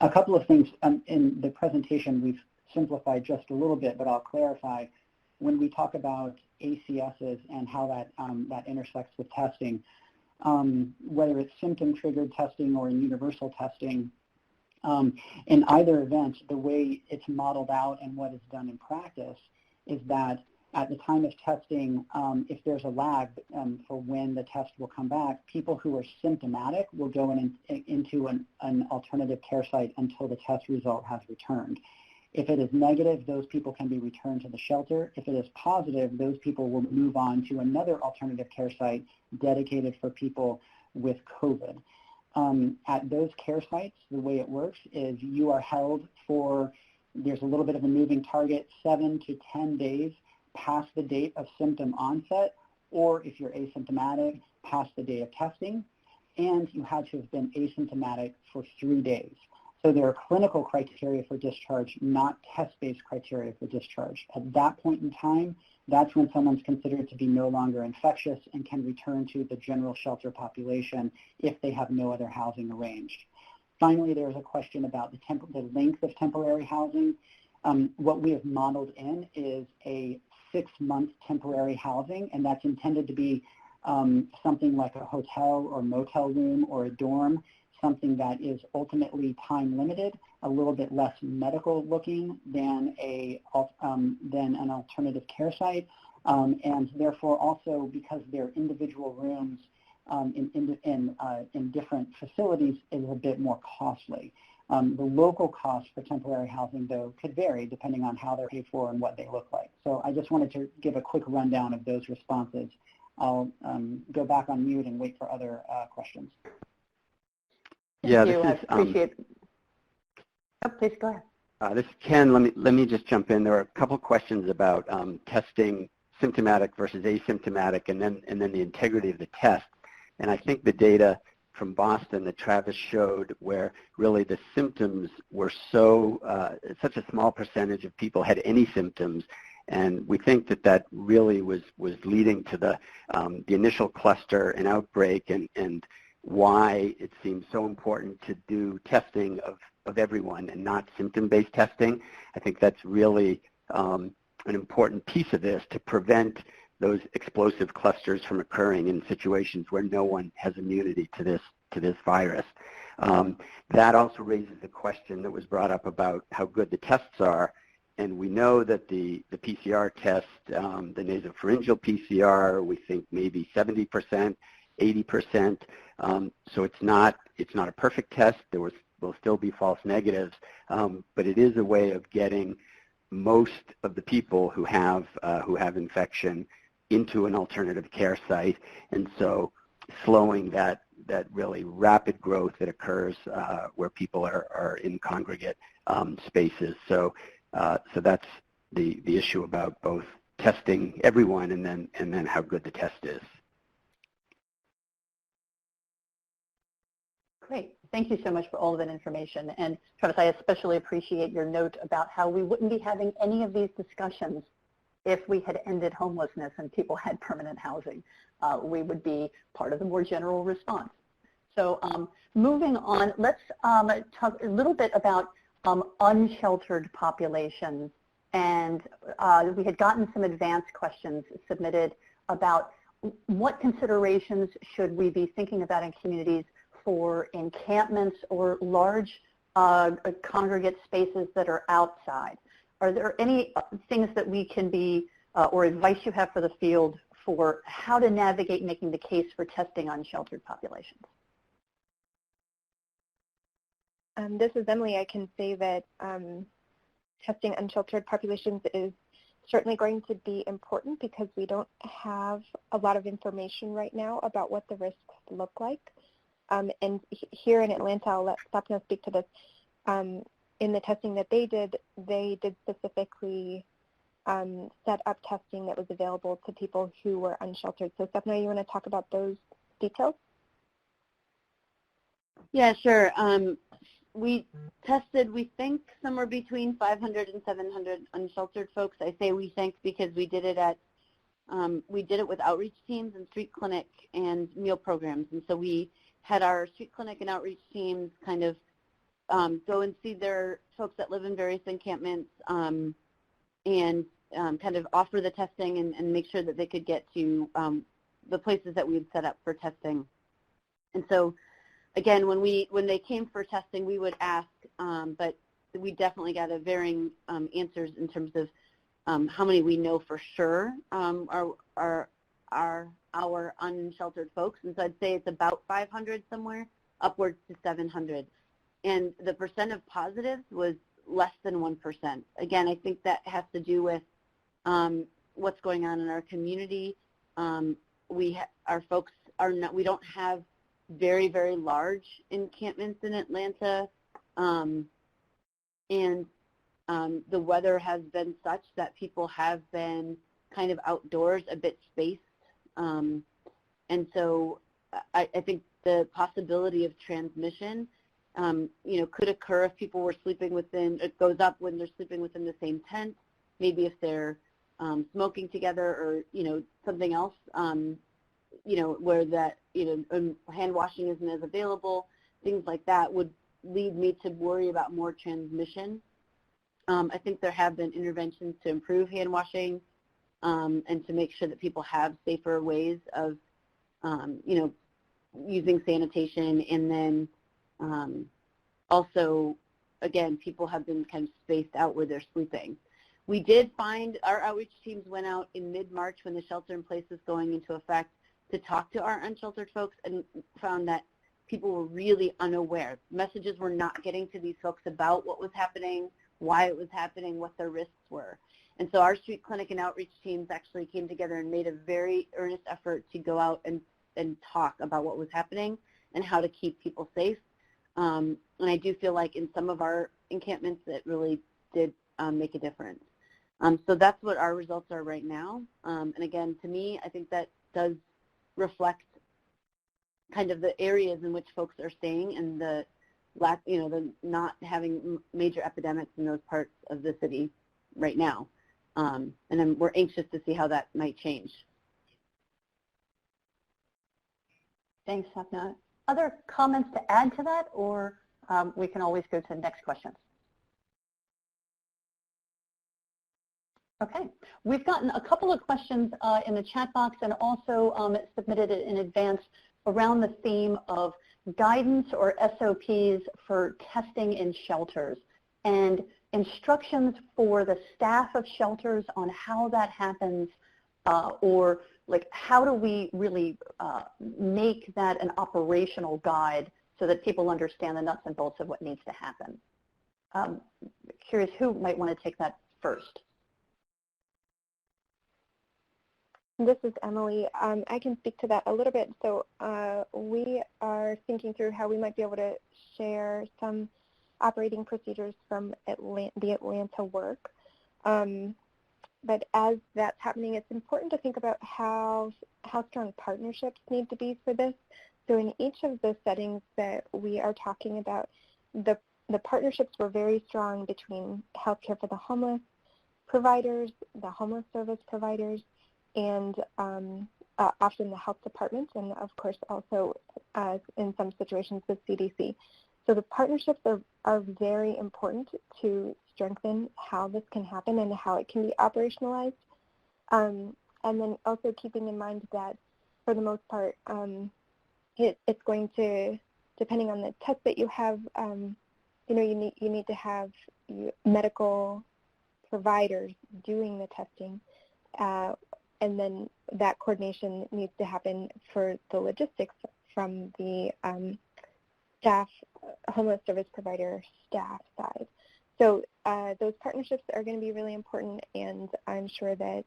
A couple of things in the presentation we've simplified just a little bit, but I'll clarify. When we talk about ACSs and how that intersects with testing, whether it's symptom-triggered testing or in universal testing, in either event, the way it's modeled out and what is done in practice is that at the time of testing, if there's a lag for when the test will come back, people who are symptomatic will go into an alternative care site until the test result has returned. If it is negative, those people can be returned to the shelter. If it is positive, those people will move on to another alternative care site dedicated for people with COVID. At those care sites, the way it works is you are held for, there's a little bit of a moving target, 7 to 10 days past the date of symptom onset, or if you're asymptomatic, past the day of testing, and you had to have been asymptomatic for 3 days. So there are clinical criteria for discharge, not test-based criteria for discharge. At that point in time, that's when someone's considered to be no longer infectious and can return to the general shelter population if they have no other housing arranged. Finally, there's a question about the length of temporary housing. What we have modeled in is a 6-month temporary housing, and that's intended to be something like a hotel or motel room or a dorm, something that is ultimately time limited, a little bit less medical looking than an alternative care site, and therefore also because they're individual rooms in different facilities is a bit more costly. The local cost for temporary housing, though, could vary depending on how they're paid for and what they look like. So I just wanted to give a quick rundown of those responses. I'll go back on mute and wait for other questions. Yeah, Thank you. I appreciate it. Oh, please go ahead. This is Ken. Let me just jump in. There are a couple of questions about testing symptomatic versus asymptomatic, and then the integrity of the test. And I think the data from Boston that Travis showed, where really the symptoms were such a small percentage of people had any symptoms, and we think that really was leading to the initial cluster and outbreak, and why it seems so important to do testing of everyone and not symptom-based testing. I think that's really an important piece of this to prevent those explosive clusters from occurring in situations where no one has immunity to this virus. That also raises the question that was brought up about how good the tests are. and we know that the PCR test, the nasopharyngeal PCR, we think maybe 70%, 80%. So it's not a perfect test. There will still be false negatives, but it is a way of getting most of the people who have infection into an alternative care site, and so slowing that really rapid growth that occurs where people are in congregate spaces. So that's the issue about both testing everyone and then how good the test is. Great. Thank you so much for all of that information. And Travis, I especially appreciate your note about how we wouldn't be having any of these discussions if we had ended homelessness and people had permanent housing. We would be part of the more general response. So moving on, let's talk a little bit about unsheltered populations. And we had gotten some advanced questions submitted about what considerations should we be thinking about in communities for encampments or large congregate spaces that are outside. Are there any things that we can be, or advice you have for the field for how to navigate making the case for testing unsheltered populations? This is Emily. I can say that testing unsheltered populations is certainly going to be important because we don't have a lot of information right now about what the risks look like. And here in Atlanta, I'll let Sapna speak to this. In the testing that they did specifically set up testing that was available to people who were unsheltered. So Sapna, you want to talk about those details? Yeah, sure. We tested, we think, somewhere between 500 and 700 unsheltered folks. I say we think because we did it with outreach teams and street clinic and meal programs. And so we had our street clinic and outreach teams kind of go and see their folks that live in various encampments and kind of offer the testing and make sure that they could get to the places that we had set up for testing. And so, again, when they came for testing, we would ask, but we definitely got a varying answers in terms of how many we know for sure are our unsheltered folks. And so I'd say it's about 500 somewhere, upwards to 700. And the percent of positives was less than 1%. Again, I think that has to do with what's going on in our community. Our folks are not, we don't have very, very large encampments in Atlanta. And the weather has been such that people have been kind of outdoors, a bit spaced. And so I think the possibility of transmission, could occur if people were sleeping within, it goes up when they're sleeping within the same tent, maybe if they're smoking together or, something else, where that, hand washing isn't as available, things like that would lead me to worry about more transmission. I think there have been interventions to improve hand washing and to make sure that people have safer ways of, using sanitation. And then also, again, people have been kind of spaced out where they're sleeping. We did find our outreach teams went out in mid-March when the shelter in place was going into effect to talk to our unsheltered folks and found that people were really unaware. Messages were not getting to these folks about what was happening, why it was happening, what their risks were. And so our street clinic and outreach teams actually came together and made a very earnest effort to go out and talk about what was happening and how to keep people safe. And I do feel like in some of our encampments it really did make a difference. So that's what our results are right now. And again, to me, I think that does reflect kind of the areas in which folks are staying and the lack, the not having major epidemics in those parts of the city right now. And then we're anxious to see how that might change. Thanks, Sapna. Other comments to add to that, or we can always go to the next question? Okay, we've gotten a couple of questions in the chat box and also submitted it in advance around the theme of guidance or SOPs for testing in shelters. And instructions for the staff of shelters on how that happens, or like how do we really make that an operational guide so that people understand the nuts and bolts of what needs to happen? Curious who might want to take that first. This is Emily. I can speak to that a little bit. So we are thinking through how we might be able to share some operating procedures from the Atlanta work. But as that's happening, it's important to think about how strong partnerships need to be for this. So in each of the settings that we are talking about, the partnerships were very strong between healthcare for the homeless providers, the homeless service providers, and often the health departments, and of course also in some situations the CDC. So the partnerships are very important to strengthen how this can happen and how it can be operationalized. And then also keeping in mind that for the most part, it's going to, depending on the test that you have, you need to have medical providers doing the testing. And then that coordination needs to happen for the logistics from the staff, homeless service provider staff side. So those partnerships are going to be really important, and I'm sure that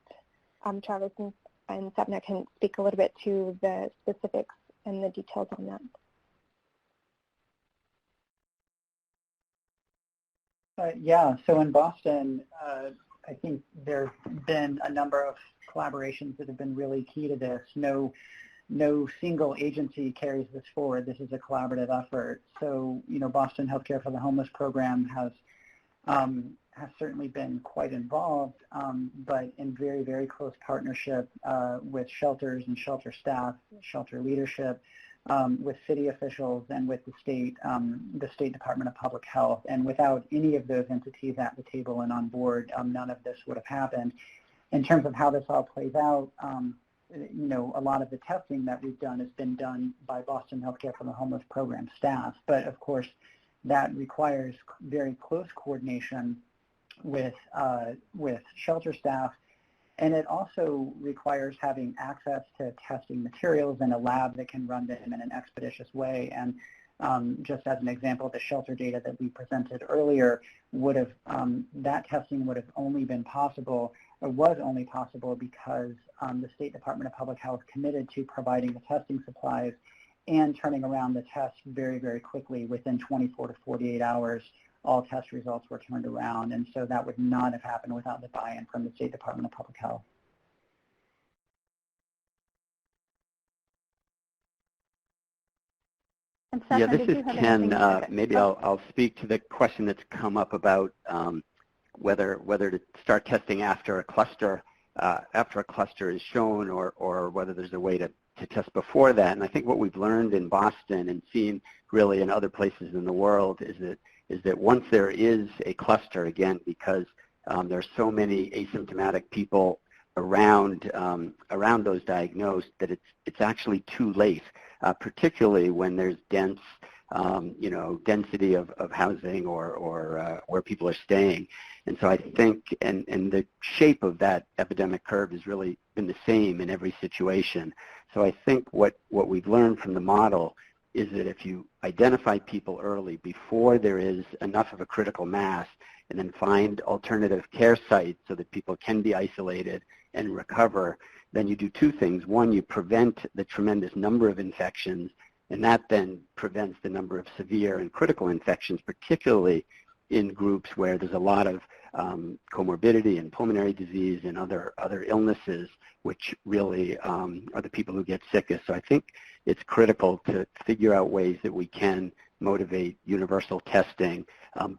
Travis and Sapna can speak a little bit to the specifics and the details on that. Yeah, so in Boston, I think there have been a number of collaborations that have been really key to this. No single agency carries this forward. This is a collaborative effort. So, Boston Healthcare for the Homeless program has certainly been quite involved, but in very, very close partnership with shelters and shelter staff, shelter leadership, with city officials, and with the State Department of Public Health. And without any of those entities at the table and on board, none of this would have happened. In terms of how this all plays out, a lot of the testing that we've done has been done by Boston Healthcare for the Homeless program staff. But of course, that requires very close coordination with shelter staff. And it also requires having access to testing materials and a lab that can run them in an expeditious way. And just as an example, the shelter data that we presented earlier that testing would have only been possible, or was only possible, because the State Department of Public Health committed to providing the testing supplies and turning around the tests very, very quickly. Within 24 to 48 hours, all test results were turned around, and so that would not have happened without the buy-in from the State Department of Public Health. Yeah, this is Ken. Maybe I'll speak to the question that's come up about whether to start testing after a cluster is shown, or whether there's a way to test before that. And I think what we've learned in Boston and seen really in other places in the world is that once there is a cluster, again, because there's so many asymptomatic people around those diagnosed, that it's actually too late, particularly when there's dense density of housing or where people are staying. And so I think, and the shape of that epidemic curve has really been the same in every situation. So I think what we've learned from the model is that if you identify people early before there is enough of a critical mass, and then find alternative care sites so that people can be isolated and recover, then you do two things. One, you prevent the tremendous number of infections, and that then prevents the number of severe and critical infections, particularly in groups where there's a lot of comorbidity and pulmonary disease and other illnesses, which really are the people who get sickest. So I think it's critical to figure out ways that we can motivate universal testing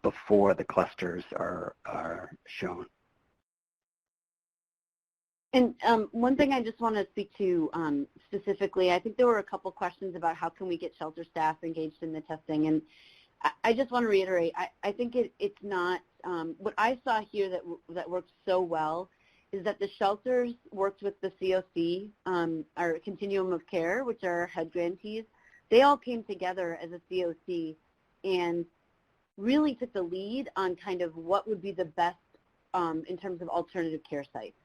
before the clusters are shown. And one thing I just want to speak to specifically, I think there were a couple questions about how can we get shelter staff engaged in the testing, and I just want to reiterate, I think it's not, what I saw here that worked so well is that the shelters worked with the COC, our Continuum of Care, which are HUD grantees. They all came together as a COC, and really took the lead on kind of what would be the best in terms of alternative care sites.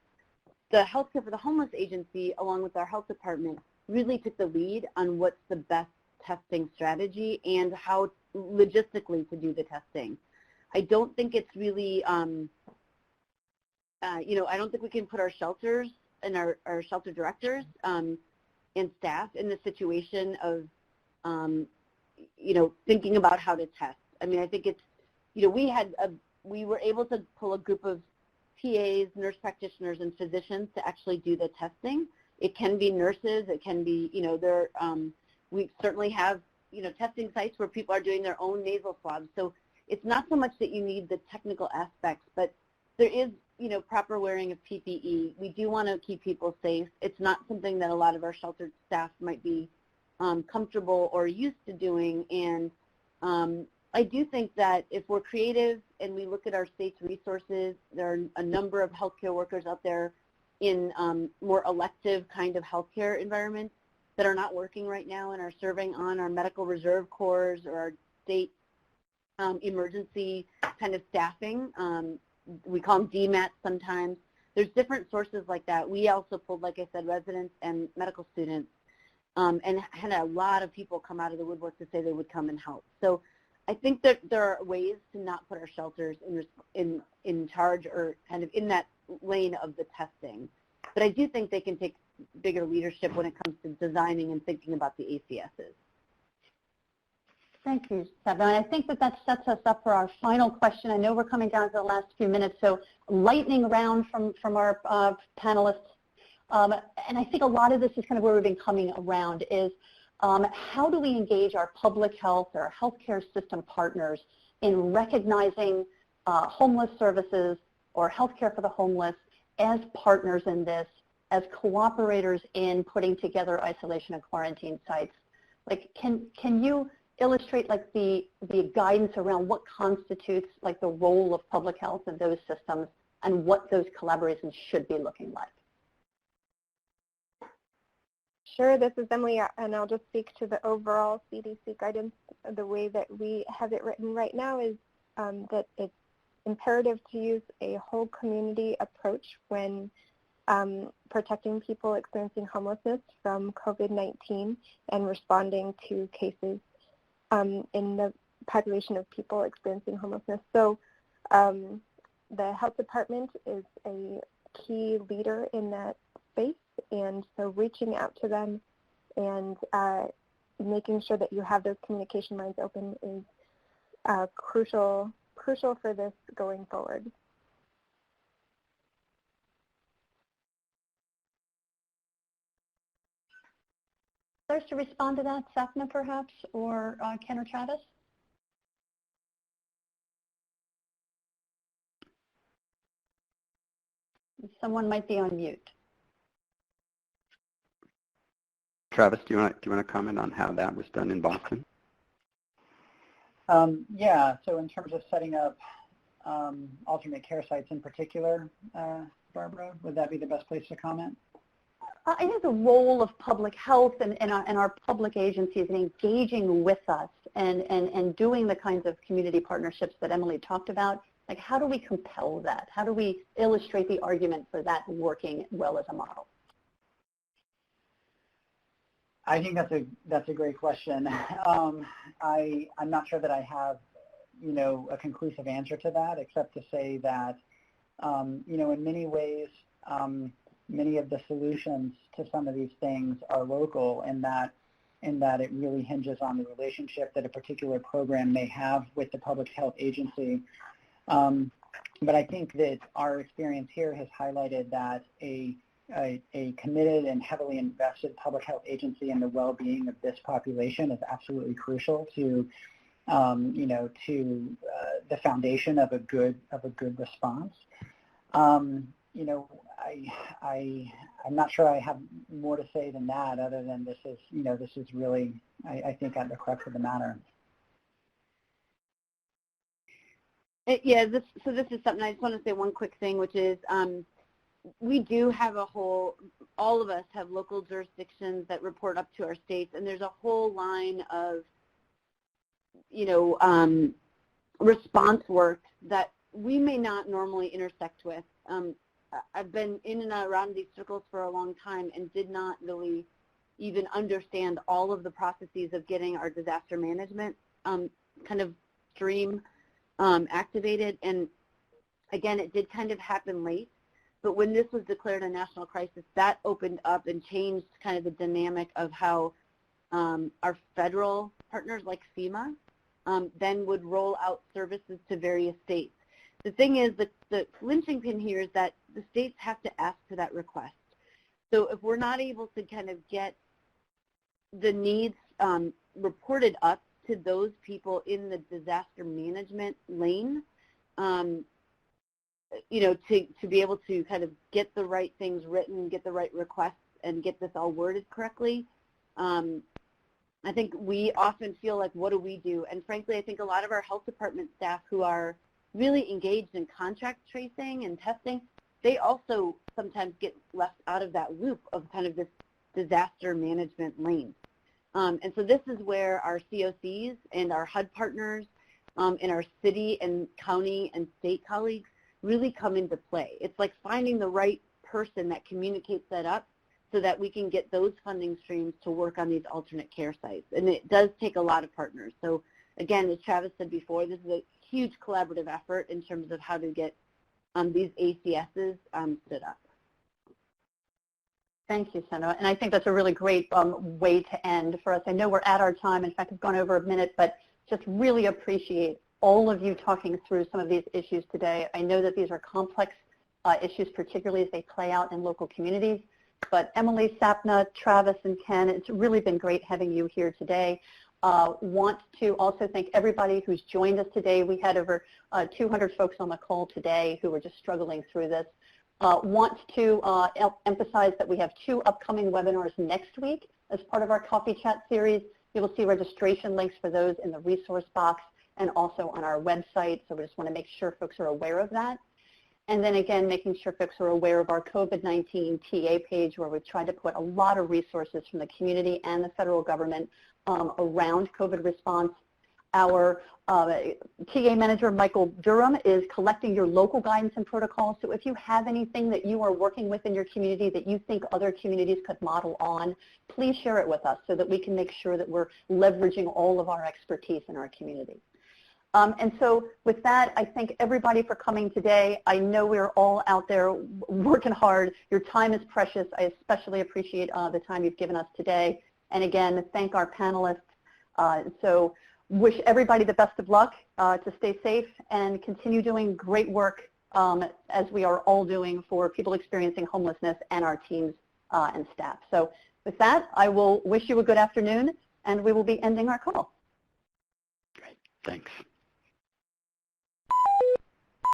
The Healthcare for the Homeless agency, along with our health department, really took the lead on what's the best testing strategy and how logistically to do the testing. I don't think it's really, I don't think we can put our shelters and our shelter directors and staff in the situation of, thinking about how to test. I mean, I think it's, we were able to pull a group of PAs, nurse practitioners, and physicians to actually do the testing. It can be nurses. It can be, we certainly have, testing sites where people are doing their own nasal swabs. So it's not so much that you need the technical aspects, but there is, proper wearing of PPE. We do want to keep people safe. It's not something that a lot of our sheltered staff might be comfortable or used to doing. And I do think that if we're creative and we look at our state's resources, there are a number of healthcare workers out there in more elective kind of healthcare environments that are not working right now and are serving on our medical reserve corps or our state emergency kind of staffing. We call them DMATs sometimes. There's different sources like that. We also pulled, like I said, residents and medical students and had a lot of people come out of the woodwork to say they would come and help. So I think that there are ways to not put our shelters in charge or kind of in that lane of the testing. But I do think they can take bigger leadership when it comes to designing and thinking about the ACSs. Thank you, Sabra. And I think that sets us up for our final question. I know we're coming down to the last few minutes, so lightning round from our panelists. And I think a lot of this is kind of where we've been coming around is how do we engage our public health or our healthcare system partners in recognizing homeless services or healthcare for the homeless as partners in this, as cooperators in putting together isolation and quarantine sites? Like, can you illustrate like the guidance around what constitutes like the role of public health in those systems and what those collaborations should be looking like? Sure, this is Emily, and I'll just speak to the overall CDC guidance. The way that we have it written right now is that it's imperative to use a whole community approach when protecting people experiencing homelessness from COVID-19 and responding to cases in the population of people experiencing homelessness. So the health department is a key leader in that space, and so reaching out to them and making sure that you have those communication lines open is crucial for this going forward. Others to respond to that, Sapna perhaps, or Ken or Travis? Someone might be on mute. Travis, do you want to comment on how that was done in Boston? Yeah, so in terms of setting up alternate care sites in particular, Barbara, would that be the best place to comment? I think the role of public health and our public agencies in engaging with us and doing the kinds of community partnerships that Emily talked about, like how do we compel that? How do we illustrate the argument for that working well as a model? I think that's a great question. I'm not sure that I have, a conclusive answer to that, except to say that, in many ways, many of the solutions to some of these things are local in that it really hinges on the relationship that a particular program may have with the public health agency. But I think that our experience here has highlighted that a committed and heavily invested public health agency in the well-being of this population is absolutely crucial to, to the foundation of a good response. I'm not sure I have more to say than that, other than this is really, I think, at the crux of the matter. Yeah, this is something I just want to say one quick thing, which is we do have all of us have local jurisdictions that report up to our states, and there's a whole line of, response work that we may not normally intersect with. I've been in and around these circles for a long time and did not really even understand all of the processes of getting our disaster management kind of stream activated. And again, it did kind of happen late, but when this was declared a national crisis, that opened up and changed kind of the dynamic of how our federal partners like FEMA then would roll out services to various states. The thing is, the lynching pin here is that the states have to ask for that request. So if we're not able to kind of get the needs reported up to those people in the disaster management lane, you know, to be able to kind of get the right things written, get the right requests, and get this all worded correctly, I think we often feel like, what do we do? And frankly, I think a lot of our health department staff who are really engaged in contact tracing and testing, they also sometimes get left out of that loop of kind of this disaster management lane. And so this is where our COCs and our HUD partners and our city and county and state colleagues really come into play. It's like finding the right person that communicates that up so that we can get those funding streams to work on these alternate care sites. And it does take a lot of partners. So again, as Travis said before, this is a huge collaborative effort in terms of how to get these ACSs stood up. Thank you, Senna. And I think that's a really great way to end for us. I know we're at our time. In fact, it's gone over a minute, but just really appreciate all of you talking through some of these issues today. I know that these are complex issues, particularly as they play out in local communities. But Emily, Sapna, Travis, and Ken, it's really been great having you here today. Want to also thank everybody who's joined us today. We had over 200 folks on the call today who were just struggling through this. Want to emphasize that we have 2 upcoming webinars next week as part of our Coffee Chat series. You will see registration links for those in the resource box and also on our website, so we just want to make sure folks are aware of that. And then again, making sure folks are aware of our COVID-19 TA page, where we've tried to put a lot of resources from the community and the federal government around COVID response. Our TA manager, Michael Durham, is collecting your local guidance and protocols. So if you have anything that you are working with in your community that you think other communities could model on, please share it with us so that we can make sure that we're leveraging all of our expertise in our community. And so with that, I thank everybody for coming today. I know we're all out there working hard. Your time is precious. I especially appreciate the time you've given us today. And again, thank our panelists. So wish everybody the best of luck to stay safe and continue doing great work as we are all doing for people experiencing homelessness and our teams and staff. So with that, I will wish you a good afternoon, and we will be ending our call. Great. Thanks.